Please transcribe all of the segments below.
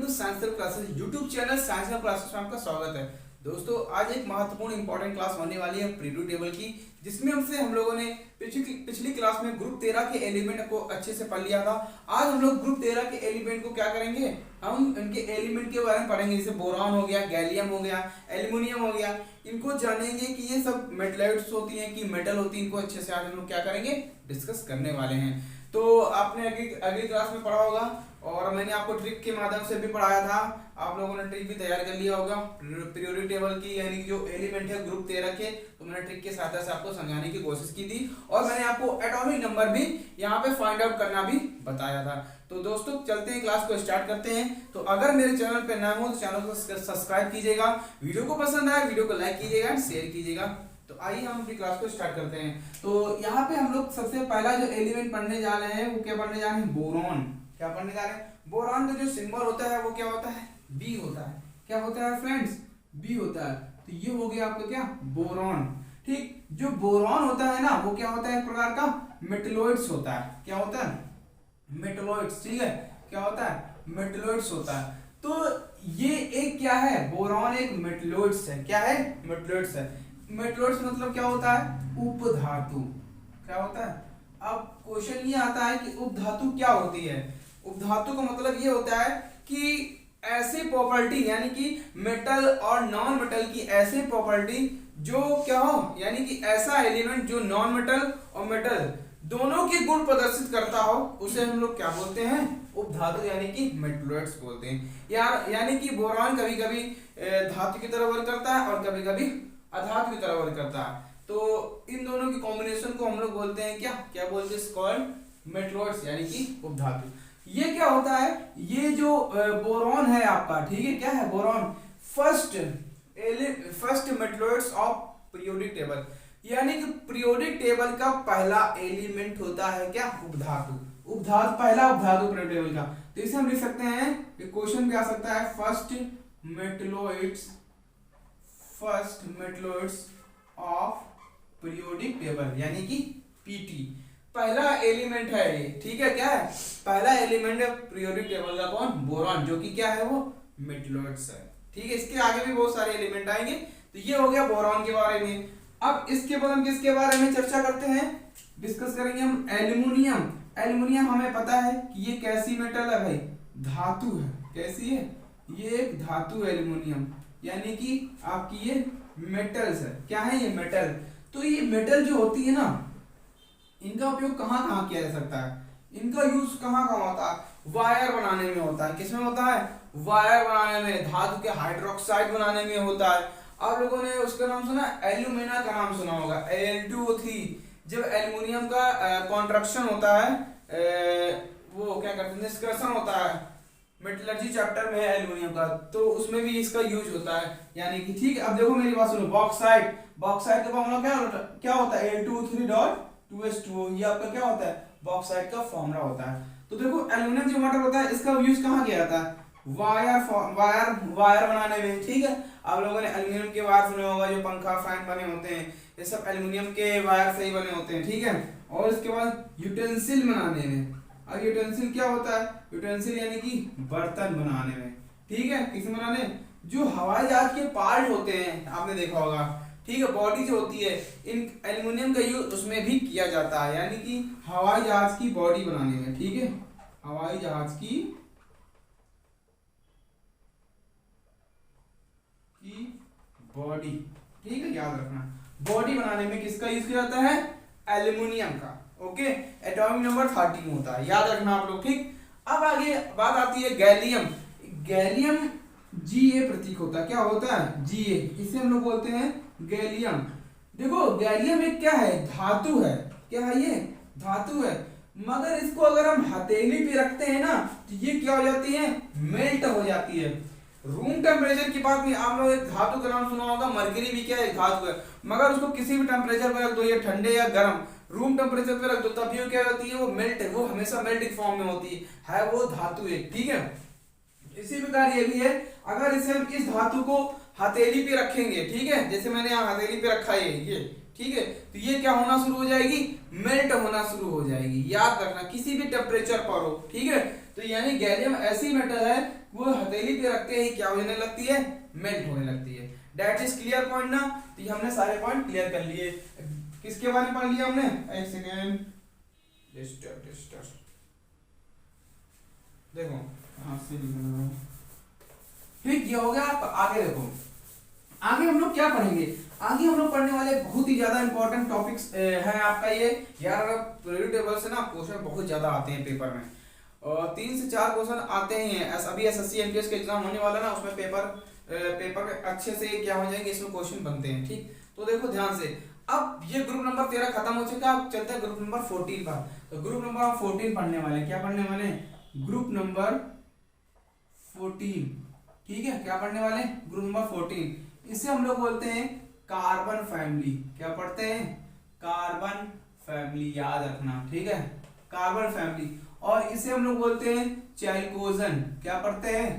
To science classes YouTube channel science classes में आपका स्वागत है। दोस्तों आज एक महत्वपूर्ण इंपॉर्टेंट क्लास होने वाली है पीरियोडिक टेबल की, जिसमें हम लोगों ने पिछली क्लास में ग्रुप 13 के एलिमेंट को अच्छे से पढ़ लिया था। आज हम लोग ग्रुप 13 के एलिमेंट को क्या करेंगे, हम इनके एलिमेंट के बारे में पढ़ेंगे। जैसे बोरान हो गया, गैलियम हो गया, एल्युमिनियम हो गया, इनको जानेंगे कि ये सब मेटलाइट्स होती हैं कि मेटल होती है। इनको अच्छे से आज हम लोग क्या करेंगे, डिस्कस करने वाले हैं। तो आपने अगली क्लास में पढ़ा होगा और मैंने आपको ट्रिक के माध्यम से भी पढ़ाया था। आप लोगों ने ट्रिक भी तैयार कर लिया होगा पीरियोडिक टेबल की, यानी कि जो एलिमेंट है ग्रुप 13 के, तो मैंने ट्रिक के सहायता से आपको समझाने की कोशिश की थी और मैंने आपको एटॉमिक नंबर भी यहाँ पे फाइंड आउट करना भी बताया था। तो दोस्तों चलते हैं, क्लास को स्टार्ट करते हैं। तो अगर मेरे चैनल पे नए हो तो चैनल को सब्सक्राइब कीजिएगा, वीडियो को पसंद आए वीडियो को लाइक कीजिएगा एंड शेयर कीजिएगा। तो आइए हम अपनी क्लास को स्टार्ट करते हैं। तो यहाँ पे हम लोग सबसे पहला जो एलिमेंट पढ़ने जा रहे हैं वो क्या पढ़ने जा रहे हैं, बोरॉन। क्या पढ़ने जा रहे हैं, बोरॉन का जो सिंबल होता है वो क्या होता है, बी होता है। क्या होता है फ्रेंड्स, बी होता है। तो ये हो गया आपका क्या, बोरॉन। ठीक, जो बोरॉन होता है ना वो क्या होता है, एक प्रकार का मेटलोइड्स होता है। क्या होता है, मेटलोइड्स। ठीक है, क्या होता है, मेटलोइड्स होता है। तो ये एक क्या है, बोरॉन एक मेटलोइड्स है। क्या है, मेटलोइड्स है। मेटलोइड्स मतलब क्या होता है, उपधातु। क्या होता है, अब क्वेश्चन ये आता है कि उपधातु क्या होती है। उपधातु का मतलब ये होता है कि ऐसी प्रॉपर्टी, यानी कि मेटल और नॉन मेटल की ऐसी प्रॉपर्टी जो क्या हो, यानी कि ऐसा एलिमेंट जो नॉन मेटल और मेटल दोनों के गुण प्रदर्शित करता हो, उसे हम लोग क्या बोलते हैं, उपधातु यानी कि मेटलोइड्स बोलते हैं। यानी कि बोरॉन कभी कभी धातु की तरह वर्क करता है और कभी कभी अधातु की तरह वर्क करता है। तो इन दोनों की कॉम्बिनेशन को हम लोग बोलते हैं क्या, क्या बोलते हैं, कॉल्ड मेटलोइड्स यानी कि उपधातु। ये क्या होता है, ये जो बोरॉन है आपका, ठीक है, क्या है boron, first metalloids of periodic table, यानी कि पीरियोडिक टेबल का पहला एलिमेंट होता है क्या, उपधातु। उपधातु, पहला उपधातु पीरियोडिक टेबल का। तो इसे हम लिख सकते हैं, क्वेश्चन क्या आ सकता है, first metalloids of periodic table, यानी कि पीटी, पहला एलिमेंट है ये। ठीक है, क्या है, पहला एलिमेंट है पीरियोडिक टेबल का, कौन, बोरॉन, जो कि क्या है, वो मेटलोइड्स है। ठीक है, इसके आगे भी बहुत सारे एलिमेंट आएंगे। तो ये हो गया बोरॉन के बारे में। अब इसके बाद हम किसके बारे में चर्चा करते हैं, डिस्कस करेंगे हम एल्युमिनियम। एल्युमिनियम हमें पता है कि ये कैसी मेटल है भाई, धातु है। कैसी है, ये एक धातु है एल्युमिनियम, यानी कि आपकी ये मेटल्स है। क्या है ये, मेटल। तो ये मेटल जो होती है ना, इनका उपयोग कहाँ कहाँ किया जा सकता है, इनका यूज कहाँ कहाँ होता है, वायर बनाने में होता है। किसमें होता है, वायर बनाने में, धातु के हाइड्रोक्साइड बनाने में होता है। आप लोगों ने उसका नाम सुना, एल्यूमिना का नाम सुना होगा, Al2O3। जब एल्युमिनियम का कॉन्ट्रैक्शन होता है, वो क्या करते हैं, निष्कर्षण होता है, मेटलर्जी चैप्टर में है एल्युमिनियम का, तो उसमें भी इसका यूज होता है। यानी कि ठीक है, अब देखो मेरी बात सुनो, बॉक्साइट, बॉक्साइट का फॉर्मूला क्या होता है, Al2O3.2s2, ये आपका क्या होता है, बॉक्साइट का फॉर्मूला होता है। तो देखो एल्युमिनियम जो मेटल होता है, इसका यूज कहाँ किया जाता है, वायर बनाने में। ठीक है, आप लोगों ने एल्युमिनियम के वायर सुने होगा, जो पंखा फैन बने होते हैं, ये सब एल्युमिनियम के वायर से ही बने होते हैं। ठीक है, और इसके बाद यूटेंसिल बनाने में, अब यूटेंसिल क्या होता है, यूटेंसिल यानी कि बर्तन बनाने में। ठीक है, किस बनाने, जो हवाई जहाज के पार्ट होते हैं, आपने देखा होगा। ठीक है, बॉडी जो होती है, इन एल्युमिनियम का यूज उसमें भी किया जाता है, यानी कि हवाई जहाज की बॉडी बनाने में। ठीक है, हवाई जहाज की बॉडी, ठीक है, याद रखना, बॉडी बनाने में किसका यूज किया जाता है, एल्युमिनियम का। ओके, एटॉमिक नंबर 13 होता है, याद रखना आप लोग। ठीक, अब आगे बात आती है गैलियम। गैलियम Ga प्रतीक होता है। क्या होता है, Ga, इसे हम लोग बोलते हैं गैलियम। देखो गैलियम एक क्या है, धातु है। क्या है, ये धातु है, मगर इसको अगर हम हथेली पे रखते हैं ना, तो ये क्या हो जाती है, मेल्ट हो जाती है। रूम टेम्परेचर की बात नहीं, आप लोग एक धातु का नाम सुना होगा, मरकरी भी क्या है, धातु है, मगर उसको किसी भी टेम्परेचर पर रख दो, ये ठंडे या गर्म, रूम टेम्परेचर पे रख दो, तब भी क्या होती है, वो मेल्ट है, वो हमेशा मेल्टिंग फॉर्म में होती है वो धातु है। ठीक है, इसी प्रकार ये भी है, अगर इसे हम इस धातु को हथेली पे रखेंगे, ठीक है, जैसे मैंने यहाँ हथेली पे रखा है ये, ठीक है, तो ये क्या होना शुरू हो जाएगी, मेल्ट होना शुरू हो जाएगी। याद रखना, किसी भी टेम्परेचर पर हो। ठीक है, तो यानी गैलियम ऐसी मेटल है वो हथेली पे रखते ही क्या होने लगती है, मेल्ट होने लगती है। दैट इज क्लियर पॉइंट ना। तो ये हमने सारे पॉइंट क्लियर कर लिए। किसके बारे में पढ़ लिया हमने, एक सेकेंड, देखो ठीक, ये हो गया। आप आगे देखो, आगे हम लोग क्या पढ़ेंगे, आगे हम लोग पढ़ने वाले बहुत ही ज्यादा इंपॉर्टेंट टॉपिक्स है आपका ये यार। पीरियोडिक टेबल से ना क्वेश्चन बहुत ज्यादा आते हैं पेपर में, और 3 से 4 क्वेश्चन आते ही हैं। अभी एसएससी एमटीएस का एग्जाम होने वाला ना, उसमें पेपर अच्छे से क्या हो जाएंगे, इसमें क्वेश्चन बनते हैं। ठीक, तो देखो ध्यान से, अब ये ग्रुप नंबर 13 खत्म हो चुका, अब चलते हैं ग्रुप नंबर 14 पर। तो ग्रुप नंबर हम 14 पढ़ने वाले, क्या पढ़ने वाले, ग्रुप नंबर 14। ठीक है, क्या पढ़ने वाले, ग्रुप नंबर 14। इसे हम लोग बोलते हैं कार्बन फैमिली। क्या पढ़ते हैं, कार्बन फैमिली, याद रखना। ठीक है, कार्बन फैमिली। और इसे हम लोग बोलते हैं चैल्कोजन। क्या पढ़ते हैं,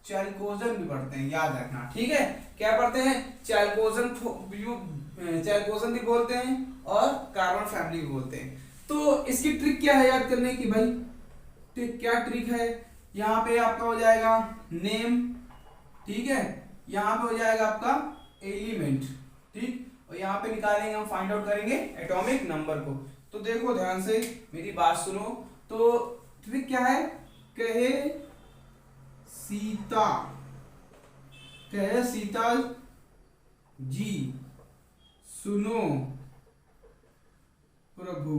चैल्कोजन भी पढ़ते हैं, याद रखना। ठीक है, क्या पढ़ते हैं, चैल्कोजन, चैल्कोजन भी बोलते हैं और कार्बन फैमिली भी बोलते हैं। तो इसकी ट्रिक क्या है याद करने की भाई, ट्रिक क्या ट्रिक है, यहाँ पे आपका हो जाएगा नेम, ठीक है, यहाँ पे हो जाएगा आपका एलिमेंट, ठीक, और यहाँ पे निकालेंगे हम, फाइंड आउट करेंगे एटॉमिक नंबर को। तो देखो ध्यान से मेरी बात सुनो। तो ट्रिक क्या है, कहे सीता, कहे सीता जी सुनो प्रभु।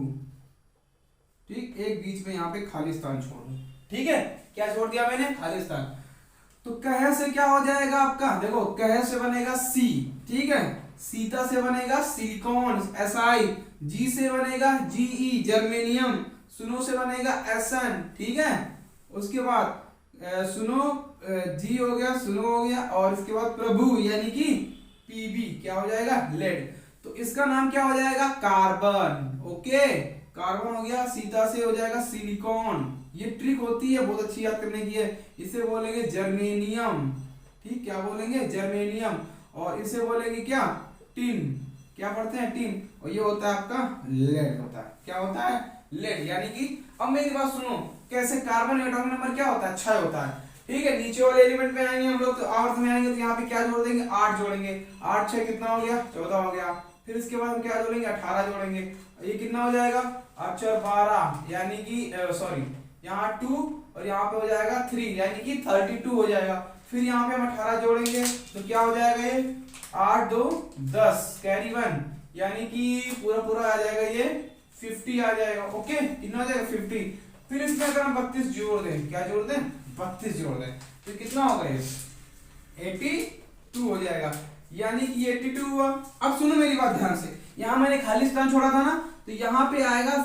ठीक, एक बीच में यहाँ पे खाली स्थान छोड़ दो। ठीक है, क्या छोड़ दिया मैंने, खाली स्थान। तो कह से क्या हो जाएगा आपका, देखो कह से बनेगा सी, ठीक है, सीता से बनेगा सिलिकॉन Si, जी से बनेगा Ge जर्मेनियम, सुनो से बनेगा Sn, ठीक है। उसके बाद सुनो जी हो गया, सुनो हो गया, और इसके बाद प्रभु यानी कि Pb क्या हो जाएगा, लेड। तो इसका नाम क्या हो जाएगा, कार्बन। ओके, कार्बन हो गया, सीता से हो जाएगा सिलिकॉन। ये ट्रिक होती है, बहुत अच्छी याद करने की है। इसे बोलेंगे जर्मेनियम, ठीक, क्या बोलेंगे, जर्मेनियम। और इसे बोलेंगे क्या, टिन, क्या पढ़ते हैं, टिन। और ये होता है आपका लेड, होता है, क्या होता है, लेड। यानी कि अब मेरी बात सुनो, कैसे कार्बन एटॉमिक नंबर क्या होता है, 6 होता है। ठीक है, नीचे वाले एलिमेंट में आएंगे हम लोग, तो आवर्त में आएंगे, तो यहाँ पे क्या जोड़ देंगे, 8 जोड़ेंगे। 8 6 कितना हो गया, 14 हो गया। फिर इसके बाद हम क्या जोड़ेंगे, 18 जोड़ेंगे। ये कितना हो जाएगा, 8 4 12, यानी कि सॉरी, यहाँ 2 और यहाँ पे हो जाएगा 3, यानी कि 32 हो जाएगा। फिर यहाँ पे हम 18 जोड़ेंगे, तो क्या हो जाएगा, ये 8 2 10, कैरी 1, यानी कि पूरा पूरा आ जाएगा, ये 50 आ जाएगा। ओके, कितना हो जाएगा, 50। फिर इसमें अगर हम 32 जोड़ दें, क्या जोड़ दें, 32 जोड़ दें, तो कितना होगा, ये 82 हो जाएगा, यानी कि 82 हुआ। अब सुनो मेरी बात ध्यान से, यहाँ मैंने खाली स्थान छोड़ा था ना, तो यहाँ पे आएगा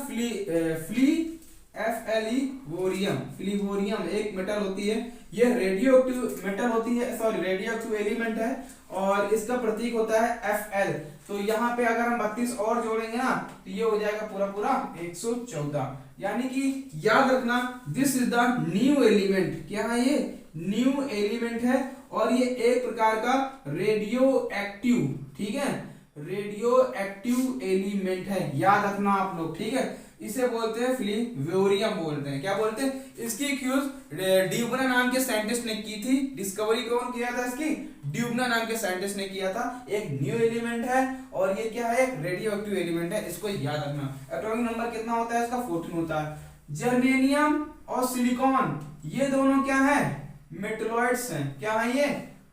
फ्लीवोरियम। फ्लीवोरियम एक मेटल होती है, ये रेडियो एक्टिव मेटल होती है, सॉरी रेडियो एक्टिव एलिमेंट है, और इसका प्रतीक होता है Fl। तो यहाँ पे अगर हम 32 और जोड़ेंगे ना, तो ये हो जाएगा पूरा पूरा 114। यानी कि याद रखना, this is the new element. क्या है ये, न्यू एलिमेंट है, और ये एक प्रकार का रेडियो एक्टिव, ठीक है, रेडियो एक्टिव एलिमेंट है, याद रखना आप लोग। ठीक है, इसे बोलते हैं फ्लीवोरियम बोलते हैं। क्या बोलते हैं, इसकी खोज ड्यूबना नाम के साइंटिस्ट ने की थी। डिस्कवरी कौन किया था इसकी, ड्यूबना नाम के साइंटिस्ट ने किया था। एक न्यू एलिमेंट है, और ये क्या है, एक रेडियो एक्टिव एलिमेंट है, इसको याद रखना। एटॉमिक नंबर कितना होता है इसका, 14 होता है। जर्मेनियम और सिलिकॉन ये दोनों क्या है, मेटलॉइड्स हैं। क्या है ये,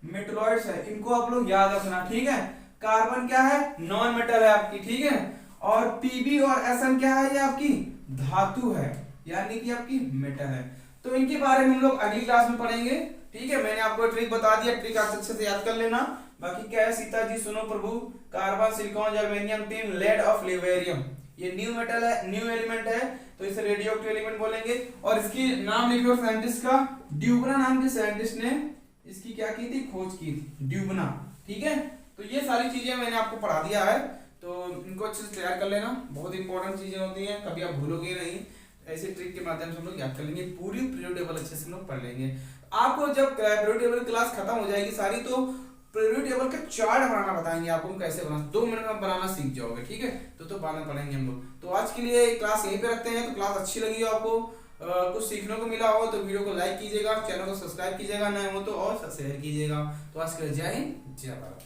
मेटलॉइड्स है, इनको आप लोग याद रखना। ठीक है, कार्बन क्या है, नॉन मेटल है आपकी, ठीक है, और Pb और Sn क्या है, ये आपकी धातु है, यानी कि आपकी मेटल है। तो इनके बारे में हम लोग अगली क्लास में पढ़ेंगे। ठीक है, मैंने आपको ट्रिक बता दिया, ट्रिक आप अच्छे से याद कर लेना। बाकी क्या है, सीता जी सुनो प्रभु, carbon silicon germanium tin lead और फ्लेवेरियम, ये न्यू मेटल है, न्यू एलिमेंट है, तो इसे रेडियो एक्टिव एलिमेंट बोलेंगे। और इसकी नाम लिखो साइंटिस्ट का, ड्यूबना नाम के साइंटिस्ट ने इसकी क्या की थी, खोज की थी, ड्यूबना। ठीक है, तो ये सारी चीजें मैंने आपको पढ़ा दिया है, तो इनको अच्छे से तैयार कर लेना। बहुत इंपॉर्टेंट चीजें होती हैं, कभी आप भूलोगे नहीं। ऐसे ट्रिक के माध्यम से हम लोग याद कर लेंगे, पूरी पीरियड टेबल अच्छे से हम लोग पढ़ लेंगे। आपको जब पीरियड टेबल क्लास खत्म हो जाएगी सारी, तो पीरियड टेबल का चार्ट बनाना बताएंगे आपको, हम कैसे बनाना, 2 मिनट में बनाना सीख जाओगे। ठीक है, तो बाद में पढ़ेंगे हम लोग। तो आज के लिए क्लास यहीं पे रखते हैं। तो क्लास अच्छी लगी हो आपको कुछ सीखने को मिला हो तो वीडियो को लाइक कीजिएगा, चैनल को सब्सक्राइब कीजिएगा, नए हो तो और शेयर कीजिएगा। तो आज के लिए जय हिंद, जय भारत।